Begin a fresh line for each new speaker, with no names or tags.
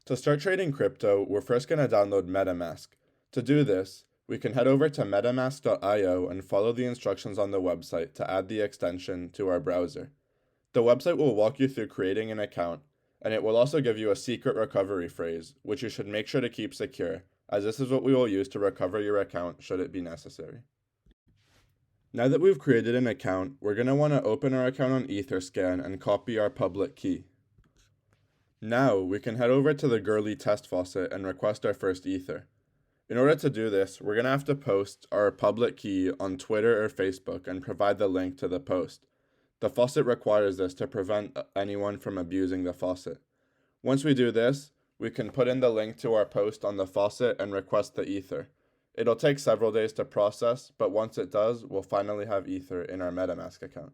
To start trading crypto, we're first going to download Metamask. To do this, we can head over to metamask.io and follow the instructions on the website to add the extension to our browser. The website will walk you through creating an account, and it will also give you a secret recovery phrase, which you should make sure to keep secure, as this is what we will use to recover your account should it be necessary. Now that we've created an account, we're going to want to open our account on Etherscan and copy our public key. Now, we can head over to the Girly test faucet and request our first Ether. In order to do this, we're going to have to post our public key on Twitter or Facebook and provide the link to the post. The faucet requires this to prevent anyone from abusing the faucet. Once we do this, we can put in the link to our post on the faucet and request the Ether. It'll take several days to process, but once it does, we'll finally have Ether in our Metamask account.